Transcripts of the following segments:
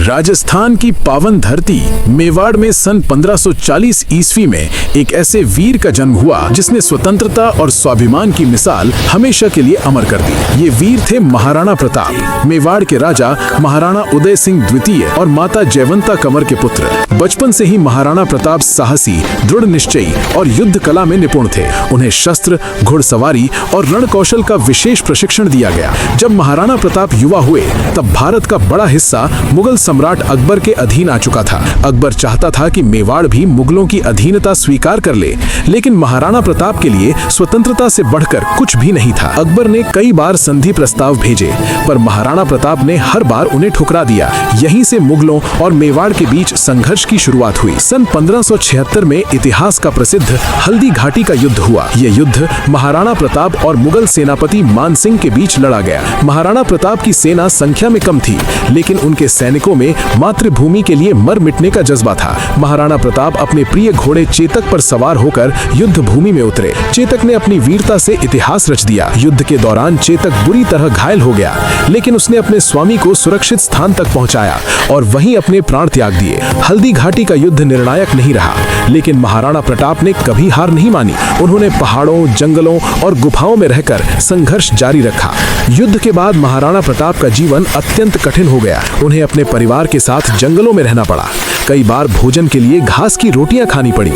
राजस्थान की पावन धरती मेवाड़ में सन 1540 ईस्वी में एक ऐसे वीर का जन्म हुआ जिसने स्वतंत्रता और स्वाभिमान की मिसाल हमेशा के लिए अमर कर दी। ये वीर थे महाराणा प्रताप, मेवाड़ के राजा महाराणा उदय सिंह द्वितीय और माता जयवंता कंवर के पुत्र। बचपन से ही महाराणा प्रताप साहसी, दृढ़ निश्चयी और युद्ध कला में निपुण थे। उन्हें शस्त्र, घुड़सवारी और रण कौशल का विशेष प्रशिक्षण दिया गया। जब महाराणा प्रताप युवा हुए तब भारत का बड़ा हिस्सा मुगल सम्राट अकबर के अधीन आ चुका था। अकबर चाहता था कि मेवाड़ भी मुगलों की अधीनता स्वीकार कर ले, लेकिन महाराणा प्रताप के लिए स्वतंत्रता से बढ़कर कुछ भी नहीं था। अकबर ने कई बार संधि प्रस्ताव भेजे, पर महाराणा प्रताप ने हर बार उन्हें ठुकरा दिया। यहीं से मुगलों और मेवाड़ के बीच संघर्ष की शुरुआत हुई। सन 1576 में इतिहास का प्रसिद्ध हल्दी घाटी का युद्ध हुआ। यह युद्ध महाराणा प्रताप और मुगल सेनापति मान सिंह के बीच लड़ा गया। महाराणा प्रताप की सेना संख्या में कम थी, लेकिन उनके सैनिकों में मातृभूमि के लिए मर मिटने का जज्बा था। महाराणा प्रताप अपने प्रिय घोड़े चेतक पर सवार होकर युद्ध भूमि में उतरे। चेतक ने अपनी वीरता से इतिहास रच दिया। युद्ध के दौरान चेतक बुरी तरह घायल हो गया, लेकिन उसने अपने स्वामी को सुरक्षित स्थान तक पहुंचाया और वहीं अपने प्राण त्याग दिए। हल्दी घाटी का युद्ध निर्णायक नहीं रहा, लेकिन महाराणा प्रताप ने कभी हार नहीं मानी। उन्होंने पहाड़ों, जंगलों और गुफाओं में रहकर संघर्ष जारी रखा। युद्ध के बाद महाराणा प्रताप का जीवन अत्यंत कठिन हो गया। उन्हें अपने परिवार के साथ जंगलों में रहना पड़ा। कई बार भोजन के लिए घास की रोटियां खानी पड़ी।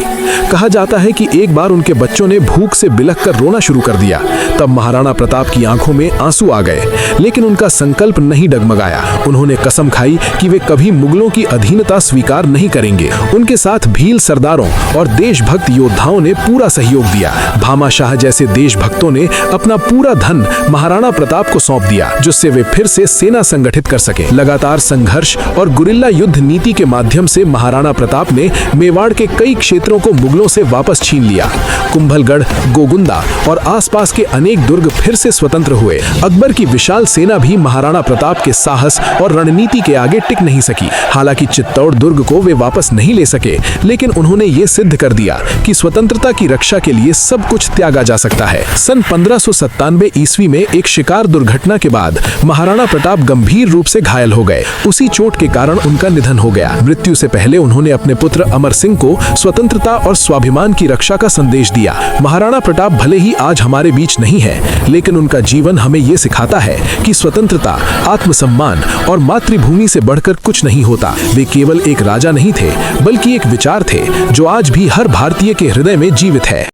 कहा जाता है कि एक बार उनके बच्चों ने भूख से बिलखकर रोना शुरू कर दिया। तब महाराणा प्रताप की आंखों में आंसू आ गए, लेकिन उनका संकल्प नहीं डगमगाया। उन्होंने कसम खाई कि वे कभी मुगलों की अधीनता स्वीकार नहीं करेंगे। उनके साथ भील सरदारों और देशभक्त योद्धाओं ने पूरा सहयोग दिया। भामा शाह जैसे देशभक्तों ने अपना पूरा धन महाराणा प्रताप को सौंप दिया, जिससे वे फिर से सेना संगठित कर सके। लगातार संघर्ष और गुरिल्ला युद्ध नीति के माध्यम से महाराणा प्रताप ने मेवाड़ के कई क्षेत्रों को मुगलों से वापस छीन लिया। कुंभलगढ़, गोगुंदा और आसपास के अनेक दुर्ग फिर से स्वतंत्र हुए। अकबर की विशाल सेना भी महाराणा प्रताप के साहस और रणनीति के आगे टिक नहीं सकी। हालांकि चित्तौड़ दुर्ग को वे वापस नहीं ले सके, लेकिन उन्होंने ये सिद्ध कर दिया कि स्वतंत्रता की रक्षा के लिए सब कुछ त्यागा जा सकता है। सन 1597 ईस्वी में एक शिकार दुर्घटना के बाद महाराणा प्रताप गंभीर रूप से घायल हो गए। उसी चोट के कारण उनका निधन हो गया। मृत्यु से पहले उन्होंने अपने पुत्र अमर सिंह को स्वतंत्रता और स्वाभिमान की रक्षा का संदेश दिया। महाराणा प्रताप भले ही आज हमारे बीच नहीं है, लेकिन उनका जीवन हमें ये सिखाता है कि स्वतंत्रता, आत्मसम्मान और मातृभूमि से बढ़कर कुछ नहीं होता। वे केवल एक राजा नहीं थे, बल्कि एक विचार थे जो आज भी हर भारतीय के हृदय में जीवित है।